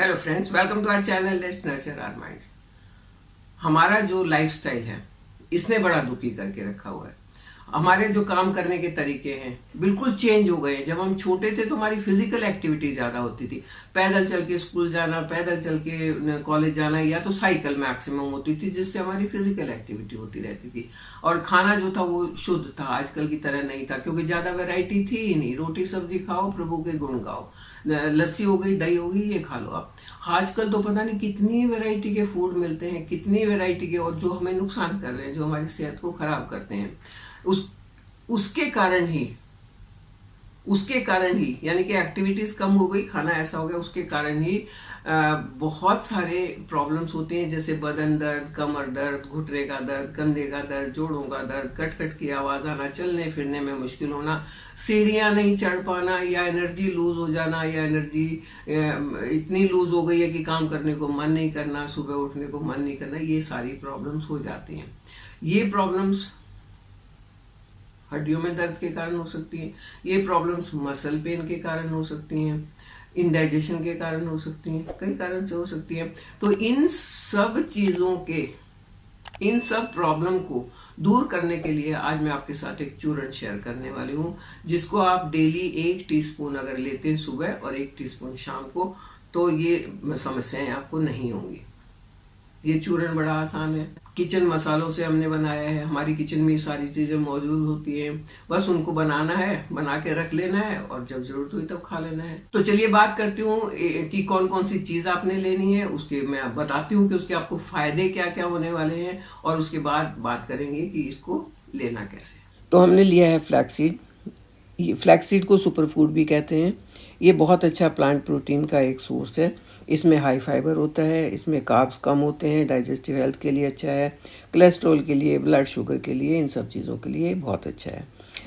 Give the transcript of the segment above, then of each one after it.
Hello friends, welcome to our channel let's nurture our minds. हमारा जो lifestyle है इसने बड़ा दुखी करके रखा हुआ है। हमारे जो काम करने के तरीके हैं बिल्कुल चेंज हो गए हैं। जब हम छोटे थे तो हमारी फिजिकल एक्टिविटी ज्यादा होती थी। पैदल चल के स्कूल जाना, पैदल चल के कॉलेज जाना, या तो साइकिल मैक्सिमम होती थी, जिससे हमारी फिजिकल एक्टिविटी होती रहती थी। और खाना जो था वो शुद्ध था, आजकल की तरह नहीं था, क्योंकि ज्यादा वैरायटी थी ही नहीं। रोटी सब्जी खाओ, प्रभु के गुण गाओ, लस्सी हो गई, दही हो गई, ये खा लो आप। आजकल तो पता नहीं कितनी वैरायटी के फूड मिलते हैं, कितनी वैरायटी के, और जो हमें नुकसान कर रहे हैं, जो हमारी सेहत को खराब करते हैं। उस उसके कारण ही यानी कि एक्टिविटीज कम हो गई, खाना ऐसा हो गया, उसके कारण ही बहुत सारे प्रॉब्लम्स होते हैं, जैसे बदन दर्द, कमर दर्द, घुटने का दर्द, कंधे का दर्द, जोड़ों का दर्द, कट कट की आवाज आना, चलने फिरने में मुश्किल होना, सीढ़ियां नहीं चढ़ पाना, या एनर्जी लूज हो जाना, या एनर्जी इतनी लूज हो गई है कि काम करने को मन नहीं करना, सुबह उठने को मन नहीं करना। ये सारी प्रॉब्लम्स हो जाती हैं। ये प्रॉब्लम्स हड्डियों में दर्द के कारण हो सकती हैं। ये प्रॉब्लम्स मसल पेन के कारण हो सकती हैं, इंडाइजेशन के कारण हो सकती हैं, कई कारण से हो सकती हैं। तो इन सब प्रॉब्लम को दूर करने के लिए आज मैं आपके साथ एक चूर्ण शेयर करने वाली हूँ, जिसको आप डेली 1 टीस्पून अगर लेते हैं सुबह और 1 टीस्पून शाम को, तो ये समस्याएं आपको नहीं होंगी। ये चूर्ण बड़ा आसान है, किचन मसालों से हमने बनाया है। हमारी किचन में ये सारी चीजें मौजूद होती हैं, बस उनको बनाना है, बना के रख लेना है, और जब जरूरत हुई तब खा लेना है। तो चलिए बात करती हूँ कि कौन कौन सी चीज आपने लेनी है। उसके मैं बताती हूँ कि उसके आपको फायदे क्या क्या होने वाले हैं, और उसके बाद बात करेंगे कि इसको लेना कैसे। तो हमने लिया है फ्लैक्सीड। ये फ्लैक्सीड को सुपर फूड भी कहते हैं। ये बहुत अच्छा प्लांट प्रोटीन का एक सोर्स है। इसमें हाई फाइबर होता है, इसमें कार्ब्स कम होते हैं, डाइजेस्टिव हेल्थ के लिए अच्छा है, कोलेस्ट्रॉल के लिए, ब्लड शुगर के लिए, इन सब चीज़ों के लिए बहुत अच्छा है।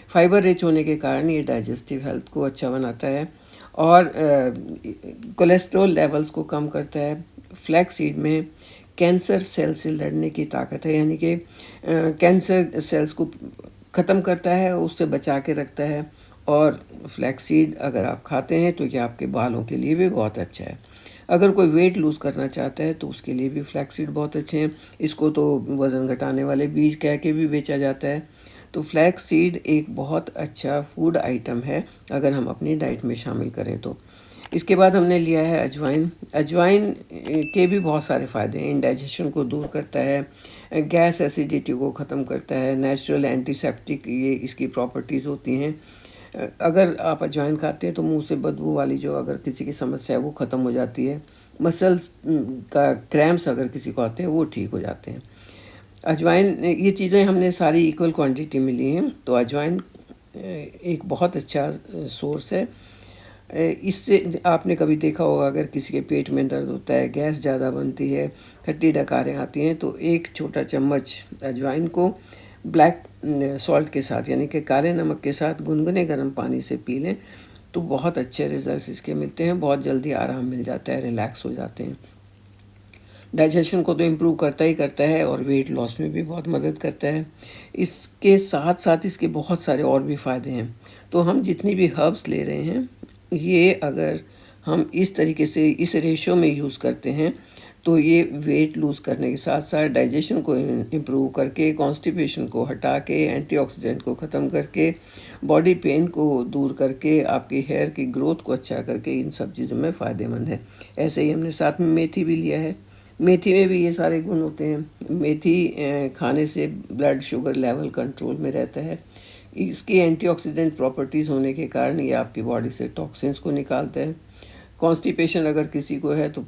फाइबर रिच होने के कारण ये डाइजेस्टिव हेल्थ को अच्छा बनाता है और कोलेस्ट्रॉल लेवल्स को कम करता है। फ्लैक्स सीड में कैंसर सेल से लड़ने की ताकत है, यानी कि कैंसर सेल्स को ख़त्म करता है, उससे बचा के रखता है। और फ्लैक्सीड अगर आप खाते हैं तो ये आपके बालों के लिए भी बहुत अच्छा है। अगर कोई वेट लूज़ करना चाहता है तो उसके लिए भी फ्लैक्सीड बहुत अच्छे हैं। इसको तो वज़न घटाने वाले बीज कह के भी बेचा जाता है। तो फ्लैक्स सीड एक बहुत अच्छा फूड आइटम है अगर हम अपनी डाइट में शामिल करें तो। इसके बाद हमने लिया है अजवाइन। अजवाइन के भी बहुत सारे फ़ायदे हैं। इंडाइजेशन को दूर करता है, गैस एसिडिटी को ख़त्म करता है, नेचुरल एंटीसेप्टिक ये इसकी प्रॉपर्टीज़ होती हैं। अगर आप अजवाइन खाते हैं तो मुंह से बदबू वाली जो अगर किसी की समस्या है वो ख़त्म हो जाती है। मसल्स का क्रैम्प्स अगर किसी को आते हैं वो ठीक हो जाते हैं। अजवाइन, ये चीज़ें हमने सारी इक्वल क्वांटिटी में ली हैं। तो अजवाइन एक बहुत अच्छा सोर्स है। इससे आपने कभी देखा होगा अगर किसी के पेट में दर्द होता है, गैस ज़्यादा बनती है, खट्टी डकारें आती हैं, तो एक छोटा चम्मच अजवाइन को ब्लैक सॉल्ट के साथ, यानी कि काले नमक के साथ गुनगुने गर्म पानी से पी लें तो बहुत अच्छे रिजल्ट्स इसके मिलते हैं। बहुत जल्दी आराम मिल जाता है, रिलैक्स हो जाते हैं। डाइजेशन को तो इम्प्रूव करता ही करता है और वेट लॉस में भी बहुत मदद करता है। इसके साथ साथ इसके बहुत सारे और भी फ़ायदे हैं। तो हम जितनी भी हर्ब्स ले रहे हैं, ये अगर हम इस तरीके से इस रेशो में यूज़ करते हैं तो ये वेट लूज़ करने के साथ साथ डाइजेशन को इम्प्रूव करके, कॉन्स्टिपेशन को हटा के, एंटीऑक्सीडेंट को ख़त्म करके, बॉडी पेन को दूर करके, आपकी हेयर की ग्रोथ को अच्छा करके, इन सब चीज़ों में फ़ायदेमंद है। ऐसे ही हमने साथ में मेथी भी लिया है। मेथी में भी ये सारे गुण होते हैं। मेथी खाने से ब्लड शुगर लेवल कंट्रोल में रहता है। इसकी एंटीऑक्सीडेंट प्रॉपर्टीज़ होने के कारण ये आपकी बॉडी से टॉक्सिन्स को निकालता है। कॉन्स्टिपेशन अगर किसी को है तो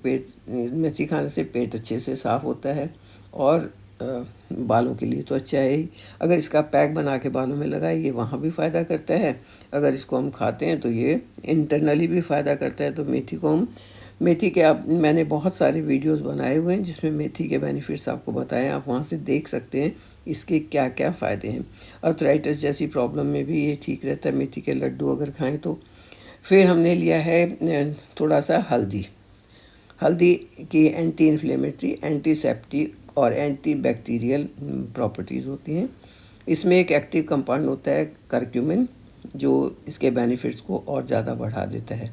मेथी खाने से पेट अच्छे से साफ़ होता है और बालों के लिए तो अच्छा है ही। अगर इसका पैक बना के बालों में लगाइए, वहाँ भी फ़ायदा करता है। अगर इसको हम खाते हैं तो ये इंटरनली भी फ़ायदा करता है। तो मेथी के मैंने बहुत सारे वीडियोस बनाए हुए हैं जिसमें मेथी के बेनिफिट्स आपको बताएं। आप वहाँ से देख सकते हैं इसके क्या क्या फ़ायदे हैं। अर्थराइटिस जैसी प्रॉब्लम में भी ये ठीक रहता है, मेथी के लड्डू अगर खाएं तो। फिर हमने लिया है थोड़ा सा हल्दी की एंटी इन्फ्लेमेटरी, एंटीसेप्टिक और एंटी बैक्टीरियल प्रॉपर्टीज़ होती हैं। इसमें एक एक्टिव कंपाउंड होता है करक्यूमिन, जो इसके बेनिफिट्स को और ज़्यादा बढ़ा देता है।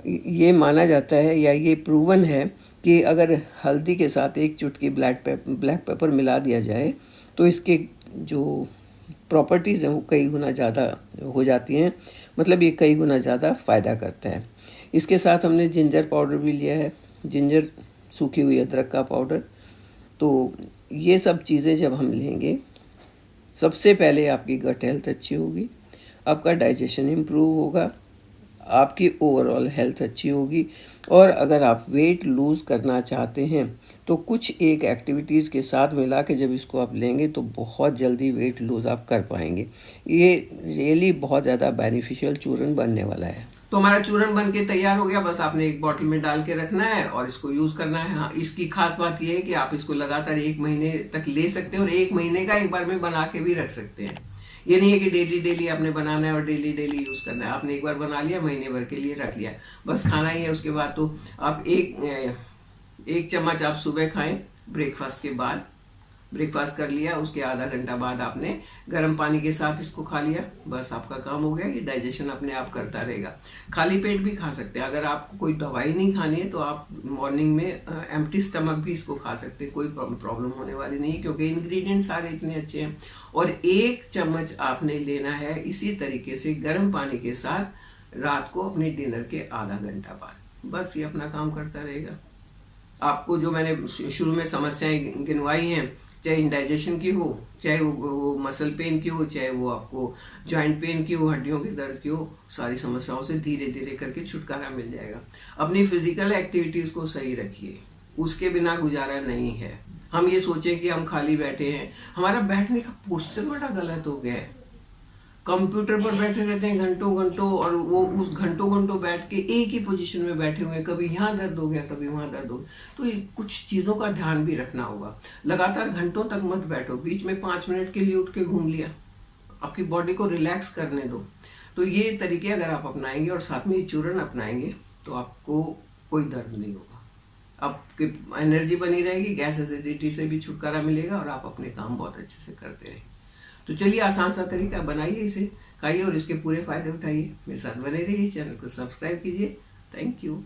ये माना जाता है या ये प्रूवन है कि अगर हल्दी के साथ एक चुटकी ब्लैक पेपर मिला दिया जाए तो इसके जो प्रॉपर्टीज़ हैं वो कई गुना ज़्यादा हो जाती हैं, मतलब ये कई गुना ज़्यादा फ़ायदा करता है। इसके साथ हमने जिंजर पाउडर भी लिया है, जिंजर सूखी हुई अदरक का पाउडर। तो ये सब चीज़ें जब हम लेंगे, सबसे पहले आपकी गट हेल्थ अच्छी होगी, आपका डाइजेशन इम्प्रूव होगा, आपकी ओवरऑल हेल्थ अच्छी होगी। और अगर आप वेट लूज़ करना चाहते हैं तो कुछ एक एक्टिविटीज़ के साथ मिला के जब इसको आप लेंगे तो बहुत जल्दी वेट लूज़ आप कर पाएंगे। ये रियली बहुत ज़्यादा बेनिफिशियल चूर्ण बनने वाला है। तो हमारा चूर्ण बन के तैयार हो गया, बस आपने एक बॉटल में डाल के रखना है और इसको यूज करना है। हाँ, इसकी खास बात यह है कि आप इसको लगातार 1 महीने तक ले सकते हैं और 1 महीने का एक बार में बना के भी रख सकते हैं। ये नहीं है कि डेली आपने बनाना है और डेली यूज करना है। आपने एक बार बना लिया, महीने भर के लिए रख लिया, बस खाना ही है। उसके बाद तो आप एक चम्मच आप सुबह खाएं ब्रेकफास्ट के बाद। ब्रेकफास्ट कर लिया, उसके आधा घंटा बाद आपने गर्म पानी के साथ इसको खा लिया, बस आपका काम हो गया। ये डाइजेशन अपने आप करता रहेगा। खाली पेट भी खा सकते हैं। अगर आपको कोई दवाई नहीं खानी है तो आप मॉर्निंग में एम्प्टी स्टमक भी इसको खा सकते हैं, कोई प्रॉब्लम होने वाली नहीं, क्योंकि इंग्रेडिएंट सारे इतने अच्छे हैं। और 1 चम्मच आपने लेना है इसी तरीके से गर्म पानी के साथ रात को अपने डिनर के आधा घंटा बाद। बस ये अपना काम करता रहेगा। आपको जो मैंने शुरू में समस्याएं गिनवाई हैं, चाहे इंडाइजेशन की हो, चाहे वो मसल पेन की हो, चाहे वो आपको जॉइंट पेन की हो, हड्डियों के दर्द की हो, सारी समस्याओं से धीरे धीरे करके छुटकारा मिल जाएगा। अपनी फिजिकल एक्टिविटीज को सही रखिए, उसके बिना गुजारा नहीं है। हम ये सोचें कि हम खाली बैठे हैं, हमारा बैठने का पोस्चर बड़ा गलत हो गया है। कंप्यूटर पर बैठे रहते हैं घंटों और वो उस घंटों बैठ के एक ही पोजीशन में बैठे हुए हैं, कभी यहाँ दर्द हो गया, कभी वहां दर्द हो गया। तो ये कुछ चीजों का ध्यान भी रखना होगा। लगातार घंटों तक मत बैठो, बीच में 5 मिनट के लिए उठ के घूम लिया, आपकी बॉडी को रिलैक्स करने दो। तो ये तरीके अगर आप अपनाएंगे और साथ में चूर्ण अपनाएंगे तो आपको कोई दर्द नहीं होगा, आपकी एनर्जी बनी रहेगी, गैस एसिडिटी से भी छुटकारा मिलेगा और आप अपने काम बहुत अच्छे से करते रहेंगे। तो चलिए, आसान सा तरीका, बनाइए, इसे खाइए और इसके पूरे फायदे उठाइए। मेरे साथ बने रहिए, चैनल को सब्सक्राइब कीजिए। Thank you.